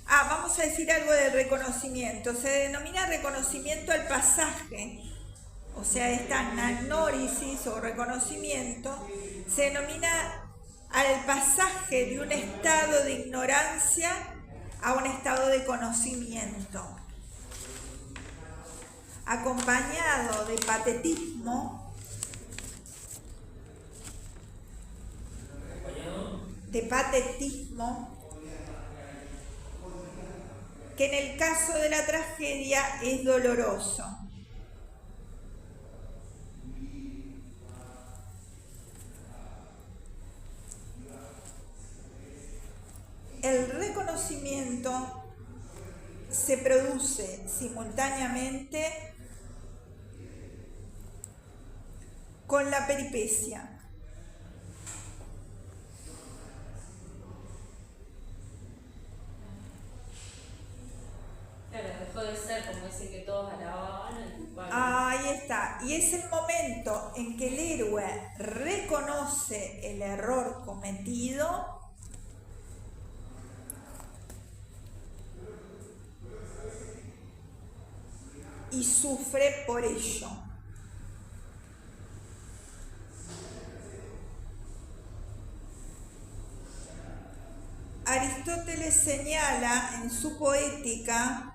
vamos a decir algo del reconocimiento, se denomina reconocimiento al pasaje, o sea, esta anagnórisis o reconocimiento se denomina al pasaje de un estado de ignorancia a un estado de conocimiento, acompañado de patetismo, que en el caso de la tragedia es doloroso. El reconocimiento se produce simultáneamente con la peripecia. Claro, dejó de ser como ese que todos alababan el culpable. Ahí está. Y es el momento en que el héroe reconoce el error cometido y sufre por ello. Aristóteles señala en su Poética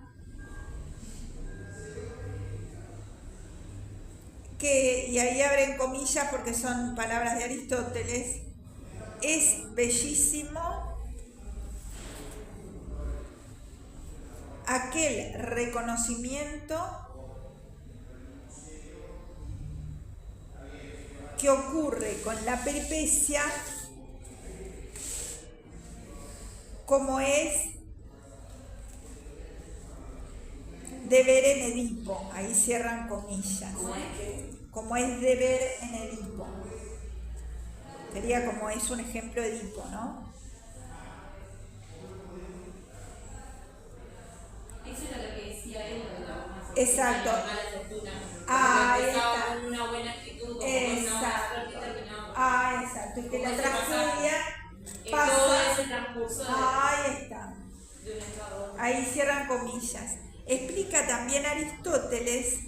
que, y ahí abren comillas porque son palabras de Aristóteles, es bellísimo aquel reconocimiento que ocurre con la peripecia, como es de ver en Edipo, ahí cierran comillas, como es de ver en Edipo, sería como es un ejemplo de Edipo, ¿no? Eso era lo que decía él, exacto. Ahí está. con una buena actitud, con Exacto. una terminaba. Exacto, y que la tragedia Todo pasa. ese transcurso Ahí está. de un estado. Ahí cierran comillas. Explica también Aristóteles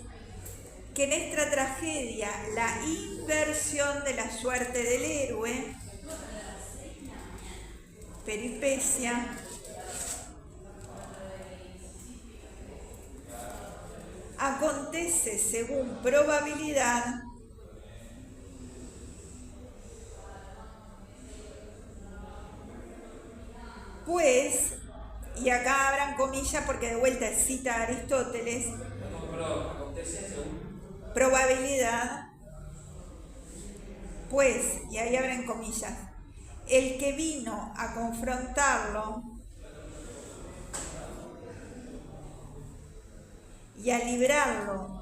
que en esta tragedia la inversión de la suerte del héroe, peripecia, acontece según probabilidad pues, y acá abran comillas porque de vuelta cita a Aristóteles, probabilidad, pues, y ahí abren comillas, el que vino a confrontarlo y a librarlo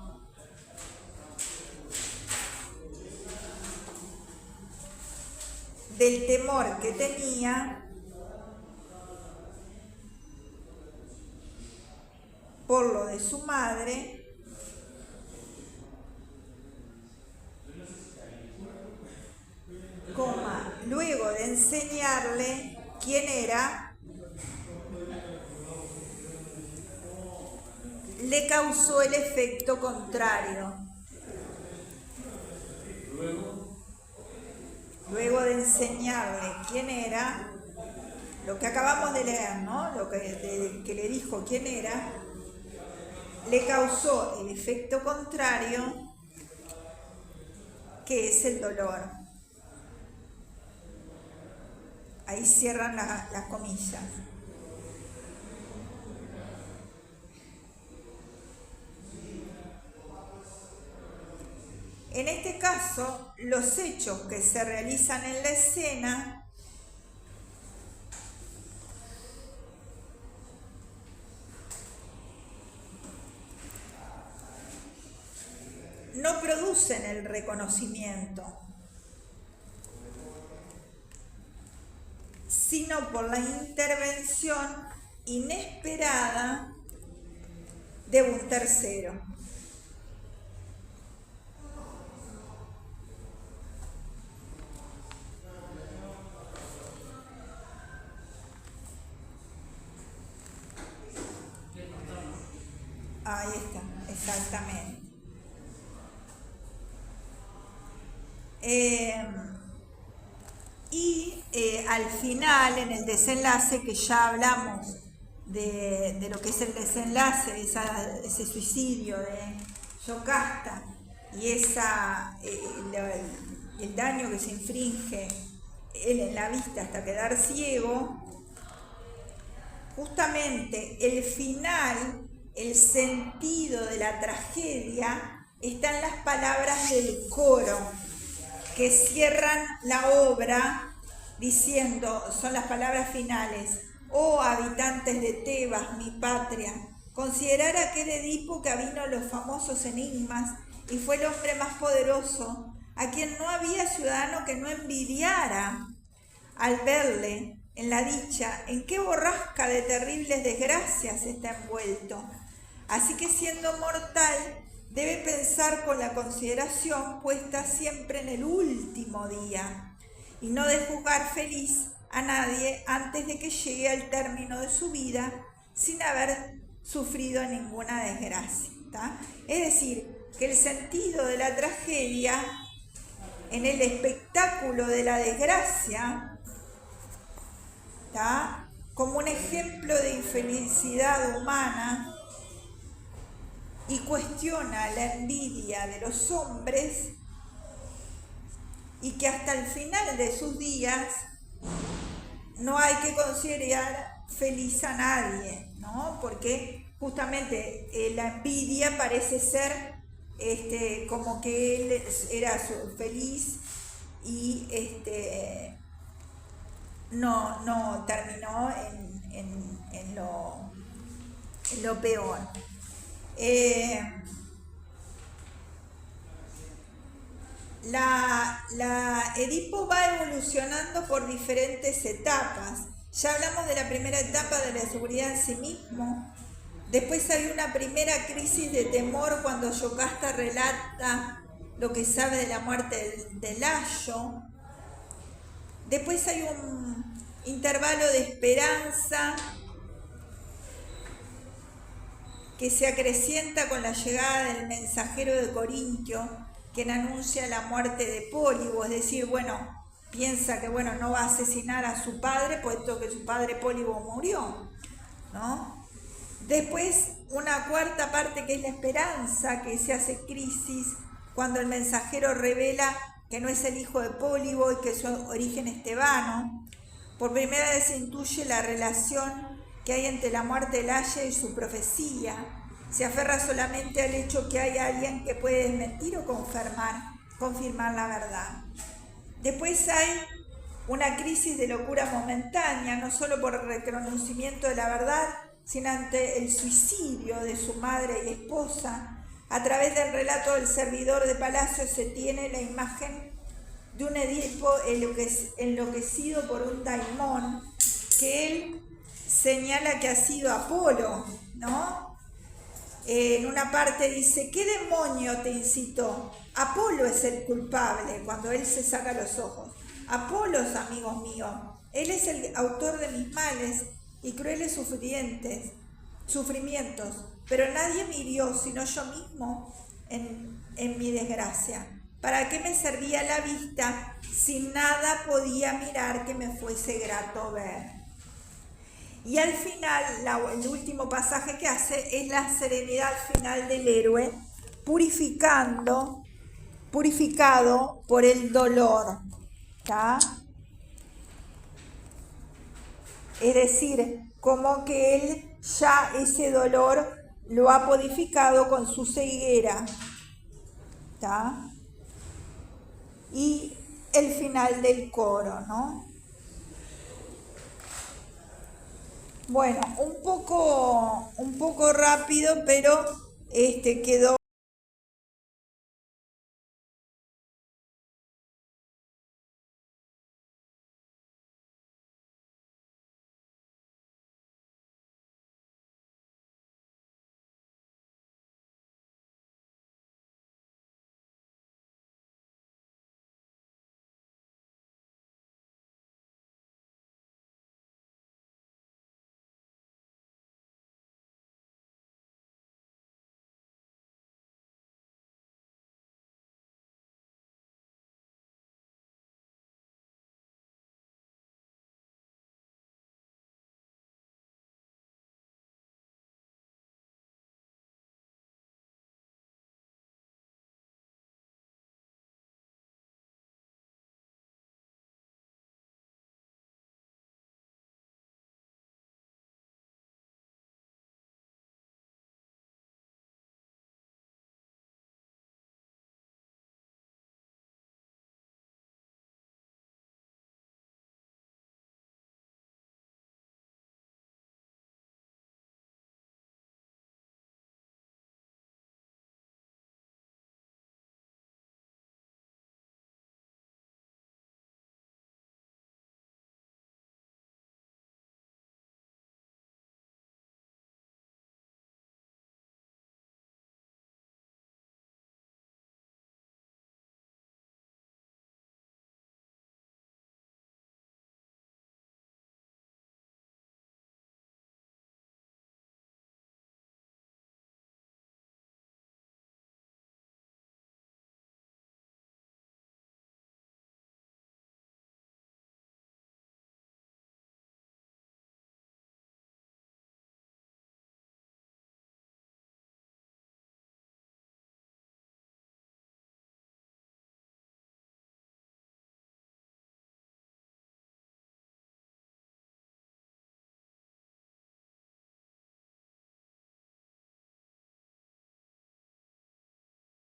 del temor que tenía por lo de su madre, luego de enseñarle quién era, le causó el efecto contrario. Luego de enseñarle quién era, lo que acabamos de leer, ¿no? Lo que le dijo quién era, le causó el efecto contrario, que es el dolor. Ahí cierran las comillas. En este caso, los hechos que se realizan en la escena no producen el reconocimiento, sino por la intervención inesperada de un tercero. Ahí está, exactamente. Al final, en el desenlace, que ya hablamos de lo que es el desenlace, ese suicidio de Yocasta y el daño que se infringe él en la vista hasta quedar ciego, justamente el final, el sentido de la tragedia está en las palabras del coro que cierran la obra diciendo, son las palabras finales: oh habitantes de Tebas, mi patria, considerar aquel Edipo que avino los famosos enigmas y fue el hombre más poderoso, a quien no había ciudadano que no envidiara al verle en la dicha, en qué borrasca de terribles desgracias está envuelto. Así que siendo mortal, debe pensar con la consideración puesta siempre en el último día y no de juzgar feliz a nadie antes de que llegue al término de su vida sin haber sufrido ninguna desgracia, ¿tá? Es decir, que el sentido de la tragedia en el espectáculo de la desgracia, ¿tá?, como un ejemplo de infelicidad humana, y cuestiona la envidia de los hombres, y que hasta el final de sus días no hay que considerar feliz a nadie, ¿no? Porque justamente la envidia parece ser como que él era feliz y no terminó en lo peor. Edipo va evolucionando por diferentes etapas. Ya hablamos de la primera etapa de la seguridad en sí mismo. Después hay una primera crisis de temor cuando Yocasta relata lo que sabe de la muerte de Layo. Después hay un intervalo de esperanza que se acrecienta con la llegada del mensajero de Corintio, quien anuncia la muerte de Pólibo, es decir, piensa que no va a asesinar a su padre, puesto que su padre Pólibo murió, ¿no? Después, una cuarta parte que es la esperanza, que se hace crisis cuando el mensajero revela que no es el hijo de Pólibo y que su origen es tebano. Por primera vez se intuye la relación que hay entre la muerte de Layo y su profecía. Se aferra solamente al hecho que hay alguien que puede desmentir o confirmar la verdad. Después hay una crisis de locura momentánea, no solo por el reconocimiento de la verdad, sino ante el suicidio de su madre y esposa. A través del relato del servidor de palacio se tiene la imagen de un Edipo enloquecido por un daimón, que él señala que ha sido Apolo, ¿no? En una parte dice: ¿qué demonio te incitó? Apolo es el culpable, cuando él se saca los ojos. Apolo, amigos míos, él es el autor de mis males y crueles sufrimientos, pero nadie me hirió sino yo mismo en mi desgracia. ¿Para qué me servía la vista si nada podía mirar que me fuese grato ver? Y al final, el último pasaje que hace es la serenidad final del héroe, purificado por el dolor, ¿tá? Es decir, como que él ya ese dolor lo ha purificado con su ceguera, ¿tá? Y el final del coro, ¿no? Bueno, un poco rápido, pero quedó